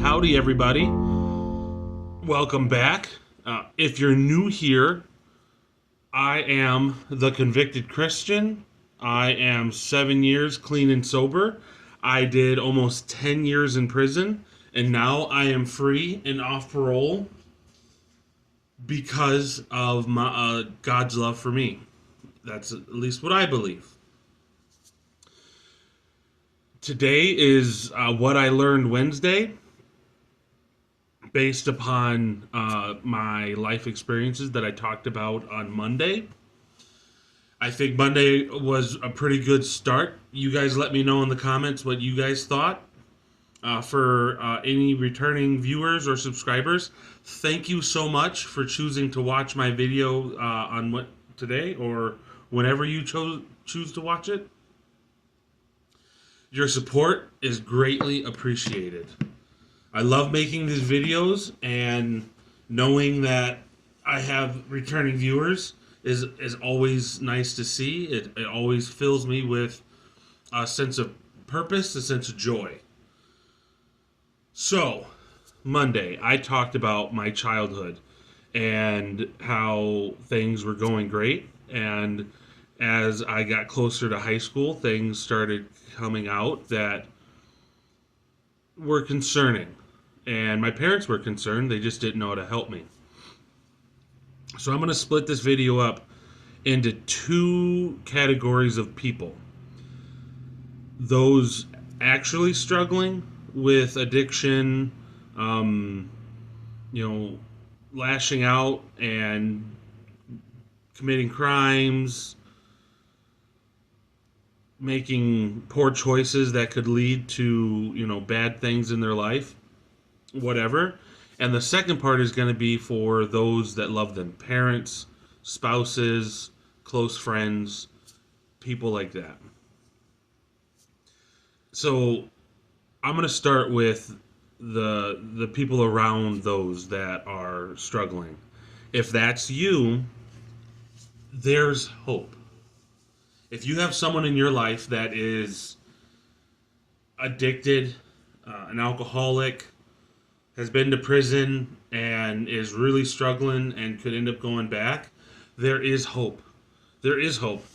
Howdy, everybody. Welcome back. If you're new here, I am the convicted Christian. I am 7 years clean and sober. I did almost 10 years in prison, and now I am free and off parole because of my God's love for me. That's at least what I believe. Today is what I learned Wednesday, based upon my life experiences that I talked about on Monday. I think Monday was a pretty good start. You guys let me know in the comments what you guys thought. For any returning viewers or subscribers, thank you so much for choosing to watch my video on today or whenever you choose to watch it. Your support is greatly appreciated. I love making these videos, and knowing that I have returning viewers is always nice to see. It always fills me with a sense of purpose, a sense of joy. So, Monday, I talked about my childhood and how things were going great. And as I got closer to high school, things started coming out that were concerning. And my parents were concerned. They just didn't know how to help me. So I'm going to split this video up into two categories of people. Those actually struggling with addiction, lashing out and committing crimes, making poor choices that could lead to, bad things in their life, whatever. And the second part is going to be for those that love them, parents, spouses, close friends, people like that. So I'm going to start with the people around those that are struggling. If that's you, there's hope. If you have someone in your life that is addicted, an alcoholic, has been to prison, and is really struggling and could end up going back, there is hope. There is hope.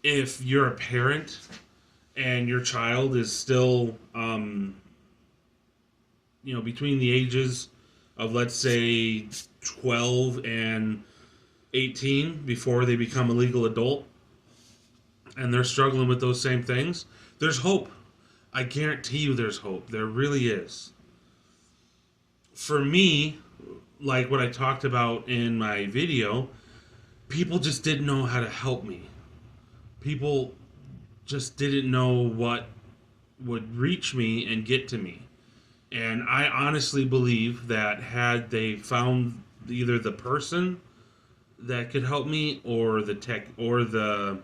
If you're a parent and your child is still, between the ages of, let's say, 12 and 18 before they become a legal adult, and they're struggling with those same things, there's hope. I guarantee you there's hope. There really is. For me, like what I talked about in my video, people just didn't know how to help me. People just didn't know what would reach me and get to me. And I honestly believe that had they found either the person that could help me or the tech or the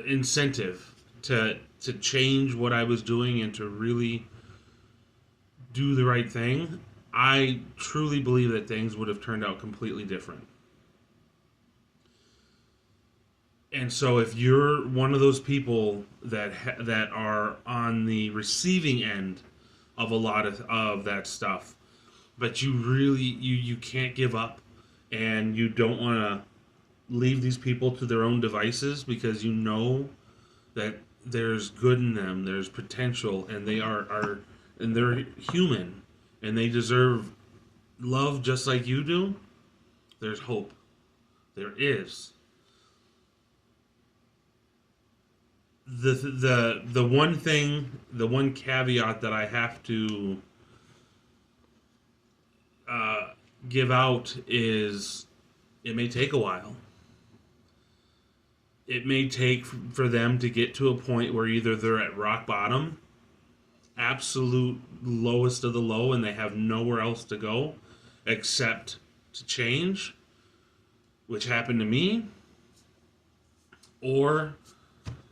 incentive to change what I was doing and to really do the right thing, I truly believe that things would have turned out completely different. And so if you're one of those people that are on the receiving end of a lot of that stuff, but you really you can't give up, and you don't want to leave these people to their own devices, because you know that there's good in them, there's potential, and they are and they're human, and they deserve love just like you do. There's hope. There is. The one caveat that I have to give out is it may take a while. It may take for them to get to a point where either they're at rock bottom, absolute lowest of the low, and they have nowhere else to go except to change, which happened to me, or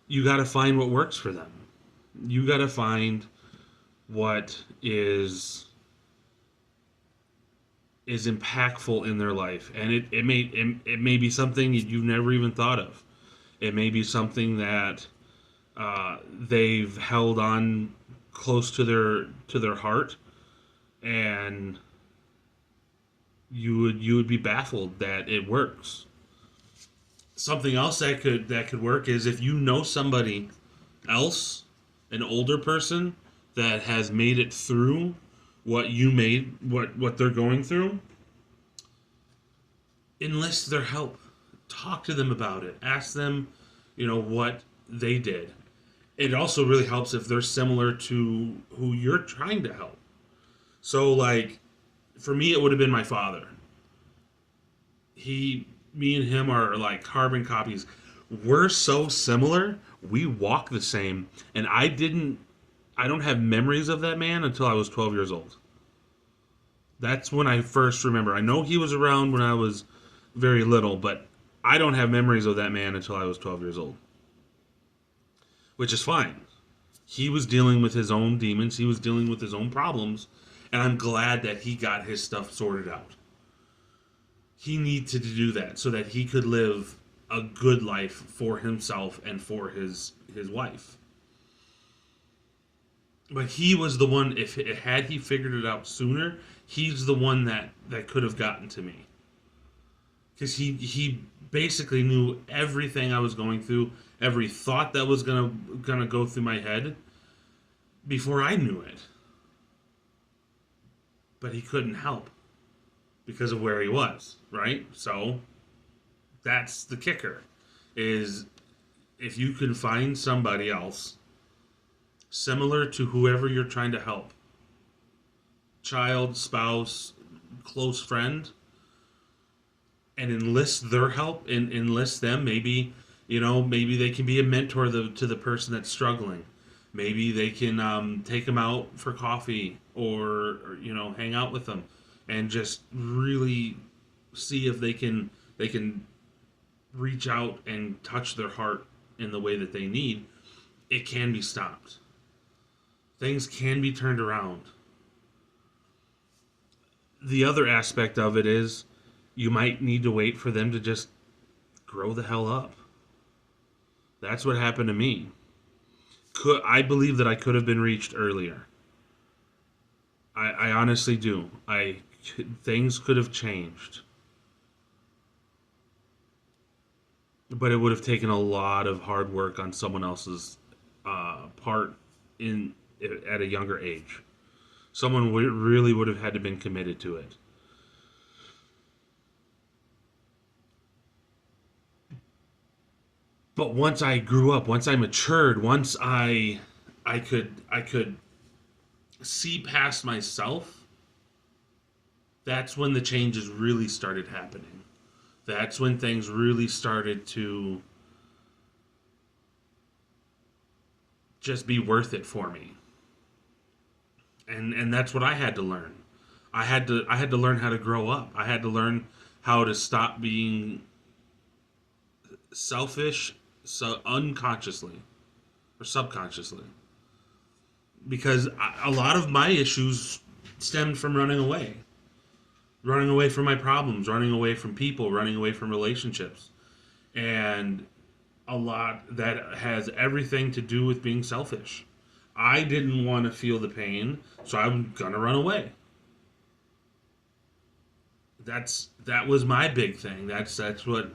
you got to find what works for them. You got to find what is impactful in their life, and it may be something you've never even thought of. It may be something that they've held on close to their heart, and you would be baffled that it works. Something else that could work is if you know somebody else, an older person that has made it through what they're going through, enlist their help. Talk to them about it. Ask them, what they did. It also really helps if they're similar to who you're trying to help. So, like, for me, it would have been my father. Me and him are like carbon copies. We're so similar. We walk the same. And I don't have memories of that man until I was 12 years old. That's when I first remember. I know he was around when I was very little, but I don't have memories of that man until I was 12 years old. Which is fine. He was dealing with his own demons. He was dealing with his own problems. And I'm glad that he got his stuff sorted out. He needed to do that so that he could live a good life for himself and for his wife. But he was the one, had he figured it out sooner, he's the one that could have gotten to me. Because he basically knew everything I was going through, every thought that was gonna go through my head before I knew it. But he couldn't help because of where he was, right? So that's the kicker, is if you can find somebody else similar to whoever you're trying to help, child, spouse, close friend, and enlist their help and enlist them. Maybe they can be a mentor to the person that's struggling. Maybe they can take them out for coffee or hang out with them and just really see if they can reach out and touch their heart in the way that they need. It can be stopped. Things can be turned around. The other aspect of it is you might need to wait for them to just grow the hell up. That's what happened to me. I believe that I could have been reached earlier. I honestly do. Things could have changed. But it would have taken a lot of hard work on someone else's part at a younger age. Someone really would have had to been committed to it. But once I grew up, once I matured, once I could see past myself, that's when the changes really started happening. That's when things really started to just be worth it for me. And that's what I had to learn. I had to learn how to grow up. I had to learn how to stop being selfish, so unconsciously or subconsciously, because a lot of my issues stemmed from running away from my problems, running away from people, running away from relationships, and a lot that has everything to do with being selfish. I didn't want to feel the pain, so I'm gonna run away. That was my big thing. That's what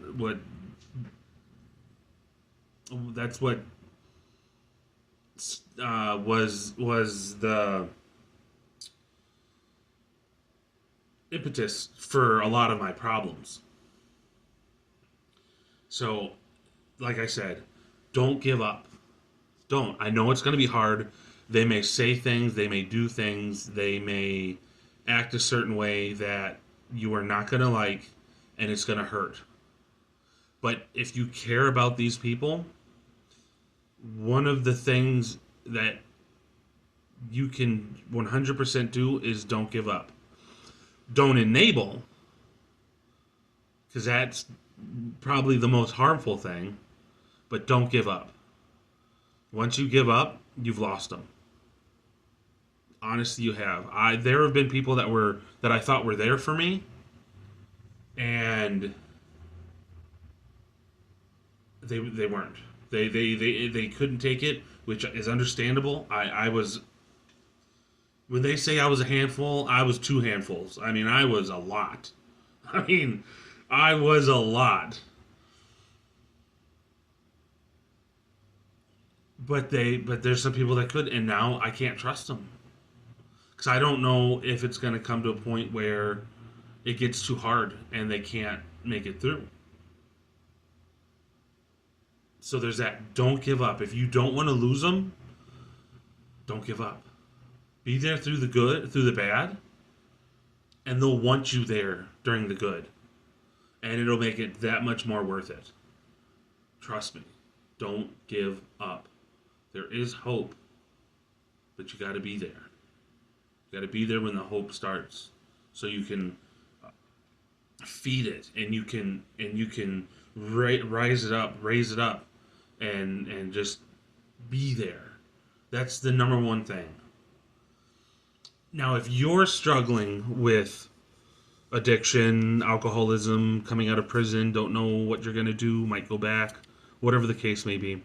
was the impetus for a lot of my problems. So, like I said, don't give up. Don't. I know it's going to be hard. They may say things, they may do things, they may act a certain way that you are not going to like, and it's going to hurt. But if you care about these people, one of the things that you can 100% do is don't give up. Don't enable, because that's probably the most harmful thing, but don't give up. Once you give up, you've lost them. Honestly, you have. There have been people that I thought were there for me, and they weren't. They couldn't take it, which is understandable. I was When they say I was a handful, I was two handfuls. I mean, I was a lot. I mean, I was a lot. But there's some people that could, and now I can't trust them because I don't know if it's going to come to a point where it gets too hard and they can't make it through. So there's that. Don't give up. If you don't want to lose them, don't give up. Be there through the good, through the bad, and they'll want you there during the good. And it'll make it that much more worth it. Trust me. Don't give up. There is hope, but you got to be there. You got to be there when the hope starts, so you can feed it, and you can raise it up, and just be there. That's the number one thing. Now, if you're struggling with addiction, alcoholism, coming out of prison, don't know what you're going to do, might go back, whatever the case may be.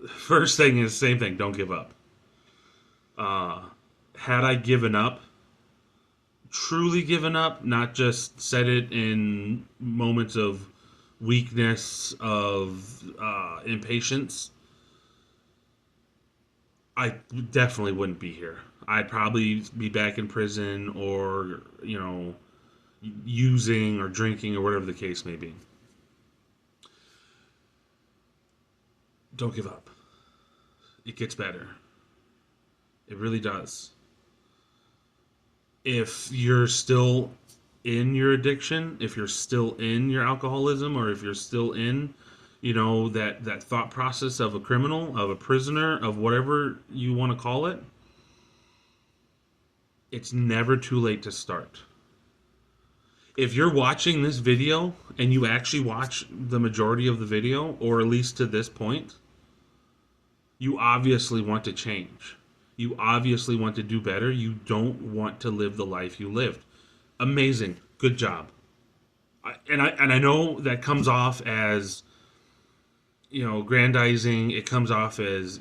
First thing is, same thing, don't give up. Had I given up, truly given up, not just said it in moments of weakness, of impatience, I definitely wouldn't be here. I'd probably be back in prison or, using or drinking or whatever the case may be. Don't give up. It gets better. It really does. If you're still in your addiction, if you're still in your alcoholism, or if you're still in, that thought process of a criminal, of a prisoner, of whatever you want to call it, it's never too late to start. If you're watching this video and you actually watch the majority of the video, or at least to this point, you obviously want to change. You obviously want to do better. You don't want to live the life you lived. Amazing. Good job. I know that comes off as, grandizing. It comes off as,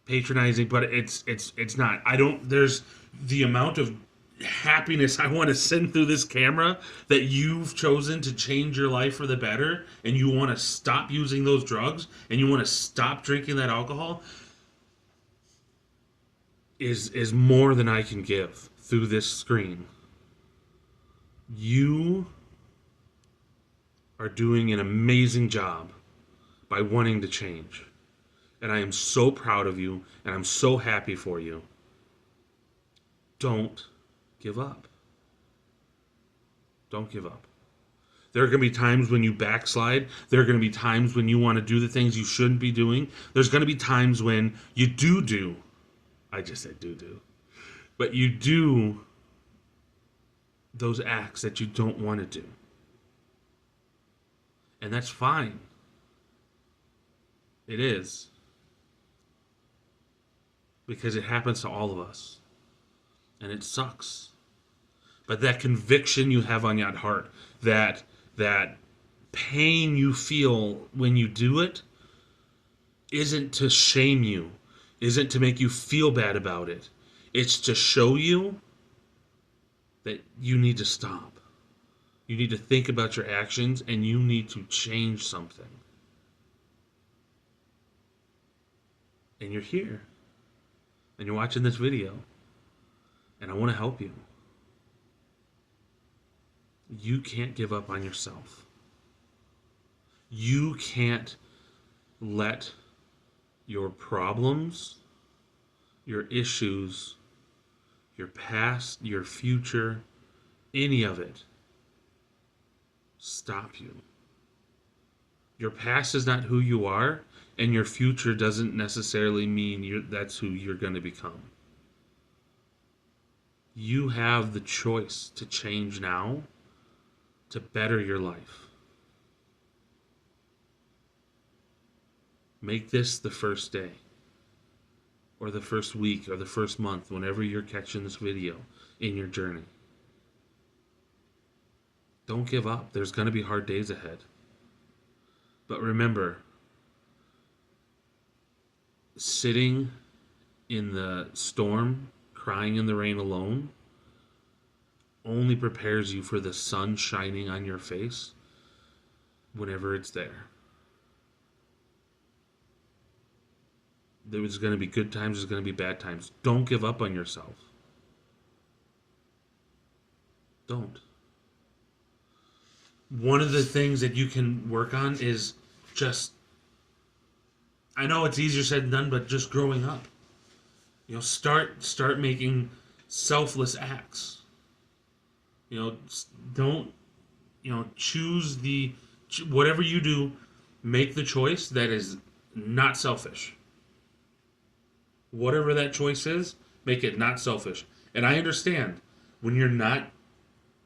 patronizing, but it's not. There's the amount of happiness I want to send through this camera that you've chosen to change your life for the better, and you want to stop using those drugs, and you want to stop drinking that alcohol, is more than I can give through this screen. You are doing an amazing job by wanting to change. And I am so proud of you, and I'm so happy for you. Don't give up. Don't give up. There are going to be times when you backslide. There are going to be times when you want to do the things you shouldn't be doing. There's going to be times when you do. I just said do. But you do those acts that you don't want to do. And that's fine. It is. Because it happens to all of us. And it sucks. But that conviction you have on your heart, that pain you feel when you do it, isn't to shame you, isn't to make you feel bad about it. It's to show you that you need to stop. You need to think about your actions, and you need to change something. And you're here. And you're watching this video. And I want to help you. You can't give up on yourself. You can't let your problems, your issues, your past, your future, any of it, stop you. Your past is not who you are, and your future doesn't necessarily mean that's who you're going to become. You have the choice to change now to better your life. Make this the first day, or the first week, or the first month, whenever you're catching this video in your journey. Don't give up. There's going to be hard days ahead. But remember, sitting in the storm, crying in the rain alone, only prepares you for the sun shining on your face whenever it's there. There's going to be good times, there's going to be bad times. Don't give up on yourself. Don't. One of the things that you can work on is just, I know it's easier said than done, but just growing up. You know, start making selfless acts. You know, don't, you know, whatever you do, make the choice that is not selfish. Whatever that choice is, make it not selfish. And I understand when you're not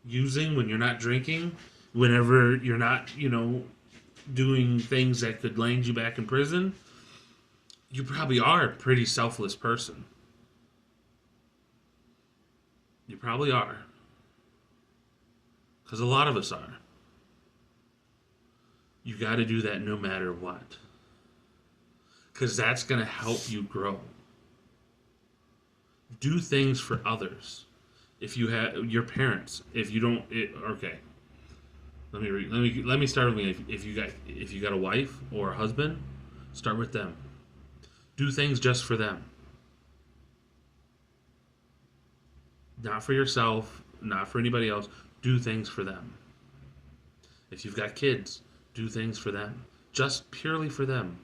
using, when you're not drinking, whenever you're not, you know, doing things that could land you back in prison, you probably are a pretty selfless person. You probably are. Because a lot of us are. You got to do that no matter what. Because that's going to help you grow. Do things for others. If you have your parents, if you don't, okay. Let me start with me. If you got a wife or a husband, start with them. Do things just for them. Not for yourself, not for anybody else. Do things for them. If you've got kids, do things for them. Just purely for them.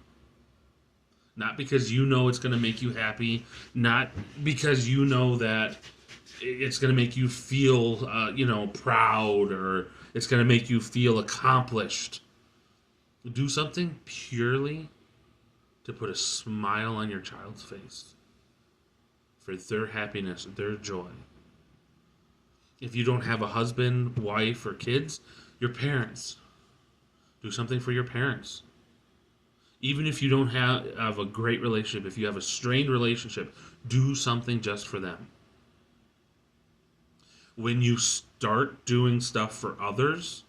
Not because you know it's going to make you happy. Not because you know that it's going to make you feel, proud, or it's going to make you feel accomplished. Do something purely to put a smile on your child's face. For their happiness, their joy. If you don't have a husband, wife, or kids, your parents. Do something for your parents. Even if you don't have a great relationship, if you have a strained relationship, do something just for them. When you start doing stuff for others,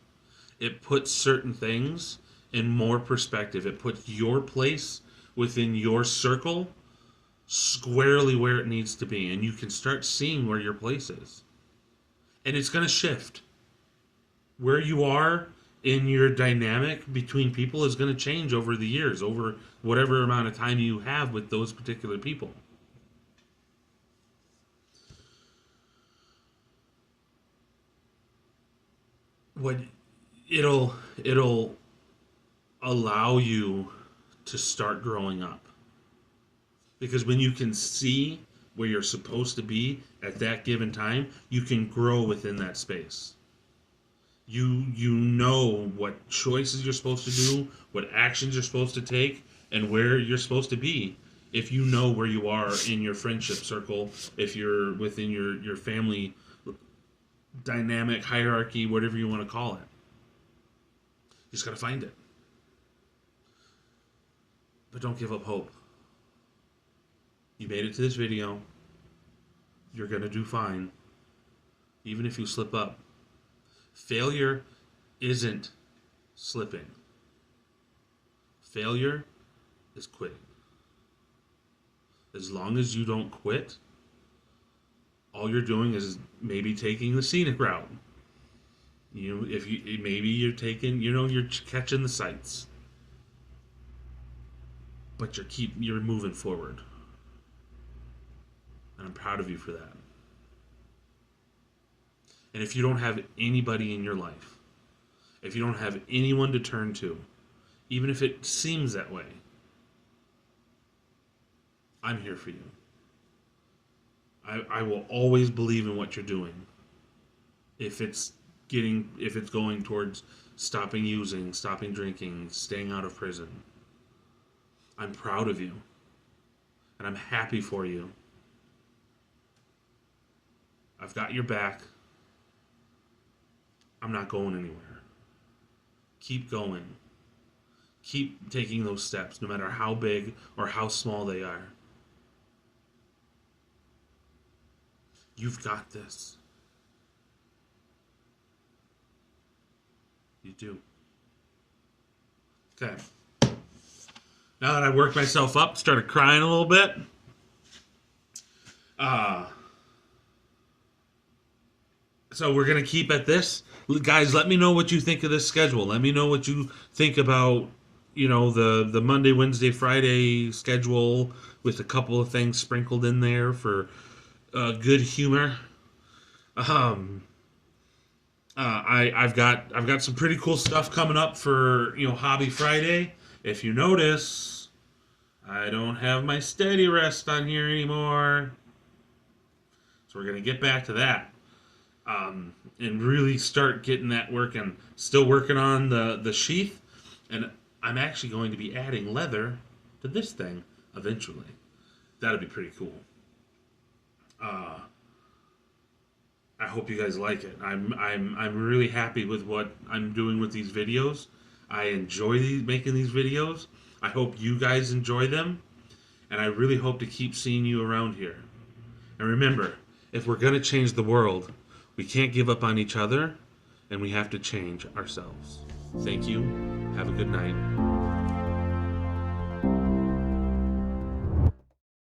it puts certain things in more perspective. It puts your place within your circle squarely where it needs to be. And you can start seeing where your place is. And it's going to shift. Where you are in your dynamic between people is going to change over the years, over whatever amount of time you have with those particular people. What it'll allow you to start growing up. Because when you can see where you're supposed to be at that given time, you can grow within that space. You know what choices you're supposed to do, what actions you're supposed to take, and where you're supposed to be if you know where you are in your friendship circle, if you're within your family dynamic, hierarchy, whatever you want to call it. You just got to find it. But don't give up hope. You made it to this video. You're going to do fine. Even if you slip up. Failure isn't slipping. Failure is quitting. As long as you don't quit, all you're doing is maybe taking the scenic route. You know, maybe you're taking, you're catching the sights. But you're moving forward. And I'm proud of you for that. And if you don't have anybody in your life, if you don't have anyone to turn to, even if it seems that way, I'm here for you. I will always believe in what you're doing. If it's going towards stopping using, stopping drinking, staying out of prison. I'm proud of you. And I'm happy for you. I've got your back. I'm not going anywhere. Keep going. Keep taking those steps, no matter how big or how small they are. You've got this. You do. Okay. Now that I worked myself up, started crying a little bit. So we're gonna keep at this, guys. Let me know what you think of this schedule. Let me know what you think about, the Monday, Wednesday, Friday schedule with a couple of things sprinkled in there for good humor. I've got some pretty cool stuff coming up for Hobby Friday. If you notice, I don't have my steady rest on here anymore, so we're gonna get back to that, and really start getting that working. Still working on the sheath, and I'm actually going to be adding leather to this thing eventually. That'll be pretty cool. I hope you guys like it. I'm really happy with what I'm doing with these videos. I enjoy making these videos. I hope you guys enjoy them, and I really hope to keep seeing you around here. And remember, if we're gonna change the world, we can't give up on each other, and we have to change ourselves. Thank you. Have a good night.